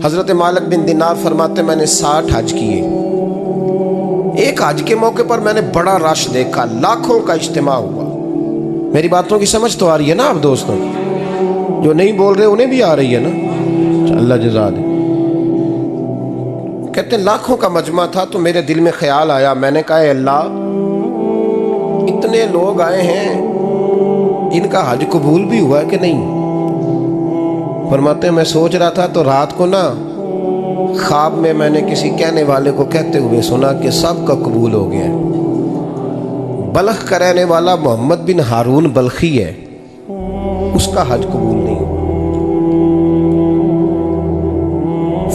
حضرت مالک بن دینار فرماتے میں نے 60 حج کیے. ایک حج کے موقع پر میں نے بڑا رش دیکھا، لاکھوں کا اجتماع ہوا. میری باتوں کی سمجھ تو آ رہی ہے نا آپ دوستوں؟ جو نہیں بول رہے انہیں بھی آ رہی ہے نا؟ اللہ جزا دے. کہتے ہیں لاکھوں کا مجمع تھا تو میرے دل میں خیال آیا، میں نے کہا اے اللہ، اتنے لوگ آئے ہیں، ان کا حج قبول بھی ہوا ہے کہ نہیں؟ فرماتے ہیں میں سوچ رہا تھا تو رات کو نا خواب میں نے کسی کہنے والے کو کہتے ہوئے سنا کہ سب کا قبول ہو گیا ہے. بلخ کا رہنے والا محمد بن ہارون بلخی ہے، اس کا حج قبول نہیں.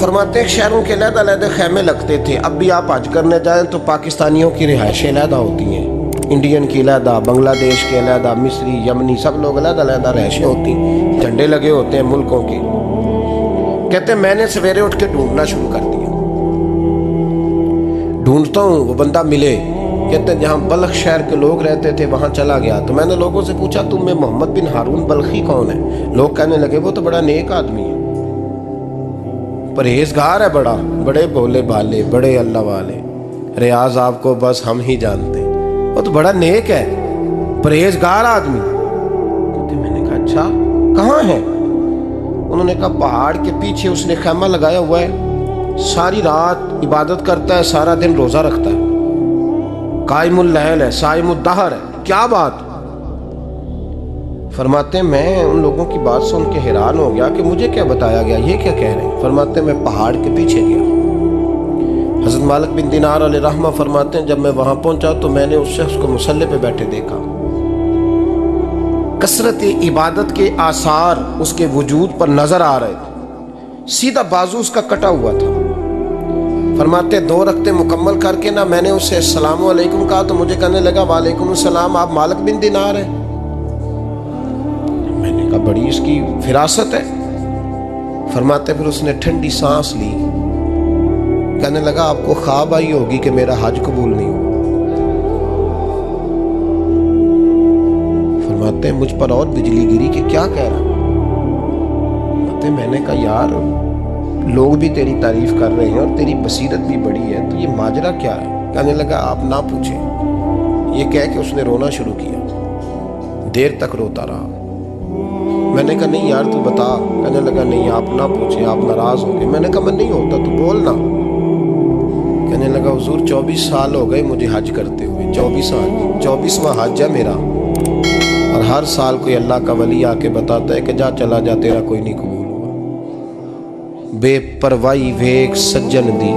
فرماتے ہیں شہروں کے علیحدہ علیحدہ خیمے لگتے تھے. اب بھی آپ حج کرنے جائیں تو پاکستانیوں کی رہائشیں علیحدہ ہوتی ہیں، انڈین کی علیحدہ، بنگلہ دیش کے علیحدہ، مصری، یمنی، سب لوگ علیحدہ علیحدہ رہائشیں ہوتی ہیں، جھنڈے لگے ہوتے ہیں ملکوں کے. کہتے ہیں میں نے سویرے اٹھ کے ڈھونڈنا شروع کر دیا. ڈھونڈتا ہوں وہ بندہ ملے. کہتے ہیں جہاں بلخ شہر کے لوگ رہتے تھے وہاں چلا گیا تو میں نے لوگوں سے پوچھا تم میں محمد بن ہارون بلخی کون ہے؟ لوگ کہنے لگے وہ تو بڑا نیک آدمی ہے، پرہیزگار ہے، بڑے بولے بالے، بڑے اللہ والے، ریاض آپ کو بس ہم ہی جانتے ہیں، وہ تو بڑا نیک ہے، پرہیزگار آدمی. میں نے کہا اچھا کہاں ہے؟ انہوں نے کہا پہاڑ کے پیچھے اس نے خیمہ لگایا ہوا ہے، ساری رات عبادت کرتا ہے، سارا دن روزہ رکھتا ہے، قائم اللیل ہے، صائم الدہر ہے. کیا بات؟ فرماتے ہیں میں ان لوگوں کی بات سن کے حیران ہو گیا کہ مجھے کیا بتایا گیا، یہ کیا کہہ رہے ہیں. فرماتے ہیں میں پہاڑ کے پیچھے گیا. حضرت مالک بن دینار علیہ رحمہ فرماتے ہیں جب میں وہاں پہنچا تو میں نے اس شخص کو مصلی پہ بیٹھے دیکھا. کثرت عبادت کے آثار اس کے وجود پر نظر آ رہے تھے. سیدھا بازو اس کا کٹا ہوا تھا. فرماتے 2 رکعتیں مکمل کر کے نا میں نے اسے السلام علیکم کہا تو مجھے کہنے لگا وعلیکم السلام، آپ مالک بن دینار ہیں؟ میں نے کہا بڑی اس کی فراست ہے. فرماتے پھر اس نے ٹھنڈی سانس لی، کہنے لگا آپ کو خواب آئی ہوگی کہ میرا حج قبول نہیں ہوا. فرماتے ہیں مجھ پر اور بجلی گری کہ کیا کہہ رہا. فرماتے میں نے کہا یار لوگ بھی تیری تعریف کر رہے ہیں اور تیری بصیرت بھی بڑی ہے، تو یہ ماجرا کیا ہے؟ کہنے لگا آپ نہ پوچھیں. یہ کہہ کے اس نے رونا شروع کیا، دیر تک روتا رہا. میں نے کہا نہیں یار تو بتا. کہنے لگا نہیں آپ نہ پوچھیں، آپ ناراض ہوں گے. میں نے کہا میں نہیں ہوتا، تو بولنا. کہنے لگا حضور 24 سال ہو گئے مجھے حج کرتے ہوئے، 24 سال، 24واں حج ہے میرا، اور ہر سال کوئی اللہ کا ولی آ کے بتاتا ہے کہ جا چلا جا تیرا کوئی نہیں قبول ہوا. بے پروائی ویک سجن دی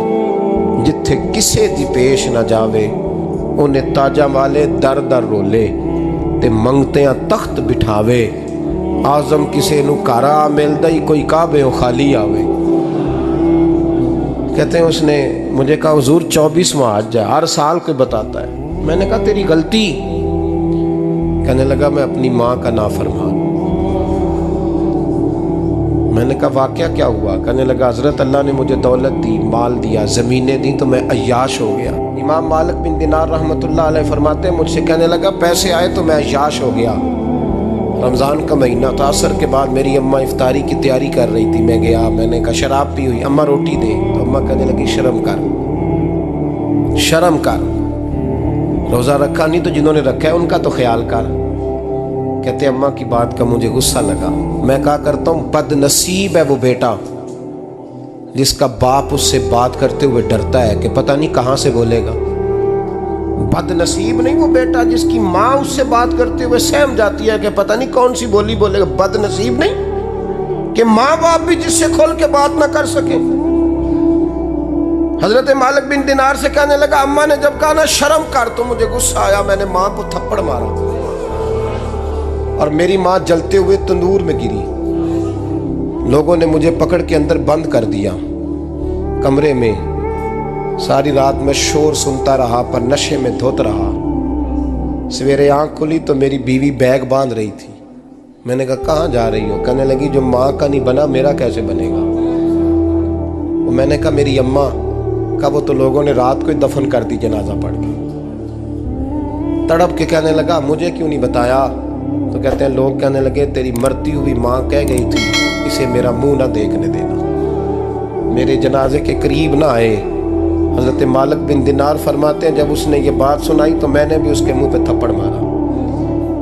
جتھے کسے دی پیش نہ جاوے، انہیں تاجاں والے در در رولے تے منگتیاں تخت بٹھاوے. آزم کسے نو کارا ملدا ہی کوئی کعبے و خالی آوے. کہتے ہیں اس نے مجھے کہا حضور 24واں حج ہے، ہر سال کوئی بتاتا ہے. میں نے کہا تیری غلطی. کہنے لگا میں اپنی ماں کا نافرمان. میں نے کہا واقعہ کیا ہوا؟ کہنے لگا حضرت اللہ نے مجھے دولت دی، مال دیا، زمینیں دی تو میں عیاش ہو گیا. امام مالک بن دینار رحمۃ اللہ علیہ فرماتے ہیں مجھ سے کہنے لگا پیسے آئے تو میں عیاش ہو گیا. رمضان کا مہینہ تھا، عصر کے بعد میری اماں افطاری کی تیاری کر رہی تھی. میں گیا، میں نے کہا شراب پی ہوئی، اماں روٹی دے. تو اماں کہنے لگی شرم کر، شرم کر، روزہ رکھا نہیں تو جنہوں نے رکھا ہے ان کا تو خیال کر. کہتے اماں کی بات کا مجھے غصہ لگا. میں کہا کرتا ہوں بد نصیب ہے وہ بیٹا جس کا باپ اس سے بات کرتے ہوئے ڈرتا ہے کہ پتہ نہیں کہاں سے بولے گا. بد نصیب نہیں وہ بیٹا جس کی ماں اس سے بات کرتے ہوئے سہم جاتی ہے کہ پتہ نہیں کون سی بولی بولے گا. بد نصیب نہیں کہ ماں باپ بھی جس سے کھول کے بات نہ کر سکے. حضرت مالک بن دینار سے کہنے لگا اماں نے جب کہا نا شرم کر تو مجھے غصہ آیا. میں نے ماں کو تھپڑ مارا اور میری ماں جلتے ہوئے تندور میں گری. لوگوں نے مجھے پکڑ کے اندر بند کر دیا کمرے میں. ساری رات میں شور سنتا رہا پر نشے میں دھوت رہا. سویرے آنکھ کھلی تو میری بیوی بیگ باندھ رہی تھی. میں نے کہا کہاں جا رہی ہو؟ کہنے لگی جو ماں کا نہیں بنا میرا کیسے بنے گا. میں نے کہا میری اماں کا وہ تو لوگوں نے رات کو ہی دفن کر دی جنازہ پڑھ کے. تڑپ کے کہنے لگا مجھے کیوں نہیں بتایا؟ تو کہتے ہیں لوگ کہنے لگے تیری مرتی ہوئی ماں کہہ گئی تھی اسے میرا منہ نہ دیکھنے دینا. میرے جنازے کے قریب نہ آئے۔ حضرت مالک بن دینار فرماتے ہیں جب اس نے یہ بات سنائی تو میں نے بھی اس کے منہ پہ تھپڑ مارا۔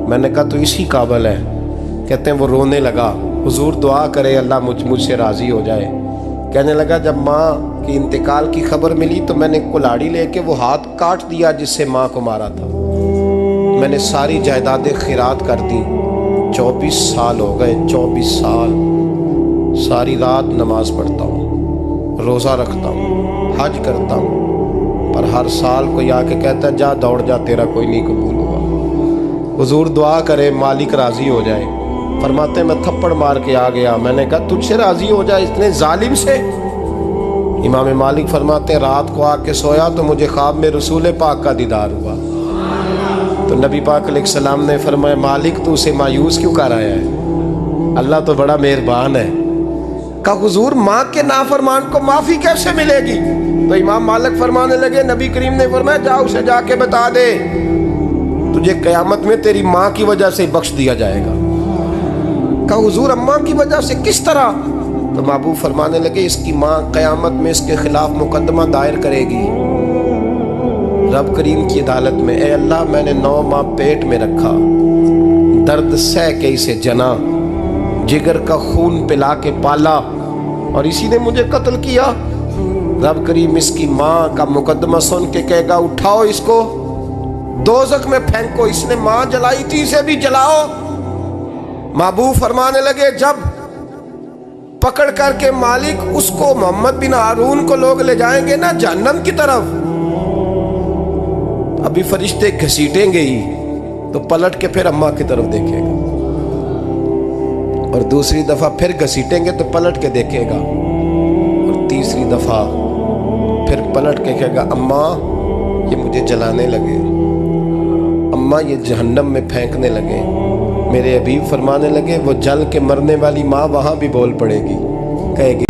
میں نے کہا تو اسی قابل ہے۔ کہتے ہیں وہ رونے لگا، حضور دعا کرے اللہ مجھ سے راضی ہو جائے۔ کہنے لگا جب ماں کی انتقال کی خبر ملی تو میں نے کلاڑی لے کے وہ ہاتھ کاٹ دیا جس سے ماں کو مارا تھا۔ میں نے ساری جائیدادیں خیرات کر دیں۔ 24 سال ہو گئے، 24 سال ساری رات نماز پڑھتا ہوں، روزہ رکھتا ہوں، حج کرتا ہوں، پر ہر سال کوئی آ کے کہتا ہے جا دوڑ جا تیرا کوئی نہیں قبول ہوا۔ حضور دعا کرے مالک راضی ہو جائے۔ فرماتے ہیں میں تھپڑ مار کے آ گیا، میں نے کہا تجھ سے راضی ہو جائے اتنے ظالم سے؟ امام مالک فرماتے ہیں رات کو آ کے سویا تو مجھے خواب میں رسول پاک کا دیدار ہوا۔ تو نبی پاک علیہ السلام نے فرمایا مالک تو اسے مایوس کیوں کر آیا ہے؟ اللہ تو بڑا مہربان ہے۔ کہا حضور ماں کے نافرمان کو معافی کیسے ملے گی؟ تو امام مالک فرمانے لگے نبی کریم نے فرمایا جا اسے جا کے بتا دے تجھے قیامت میں تیری ماں کی وجہ سے بخش دیا جائے گا۔ کہا حضور اماں کی وجہ سے کس طرح؟ تو محبوب فرمانے لگے اس کی ماں قیامت میں اس کے خلاف مقدمہ دائر کرے گی رب کریم کی عدالت میں، اے اللہ میں نے 9 ماہ پیٹ میں رکھا، درد سہ کے اسے جنا، جگر کا خون پلا کے پالا اور اسی نے مجھے قتل کیا۔ رب کریم اس کی ماں کا مقدمہ سن کے کہے گا اٹھاؤ اس کو دوزخ میں پھینکو، اس نے ماں جلائی تھی اسے بھی جلاؤ۔ محبوب فرمانے لگے جب پکڑ کر کے مالک اس کو محمد بن ہارون کو لوگ لے جائیں گے نا جہنم کی طرف، ابھی فرشتے گھسیٹیں گے ہی تو پلٹ کے پھر اماں کی طرف دیکھے گا اور دوسری دفعہ پھر گھسیٹیں گے تو پلٹ کے دیکھے گا اور تیسری دفعہ پھر پلٹ کے کہے گا اماں یہ مجھے جلانے لگے، اماں یہ جہنم میں پھینکنے لگے۔ میرے حبیب فرمانے لگے وہ جل کے مرنے والی ماں وہاں بھی بول پڑے گی، کہے گی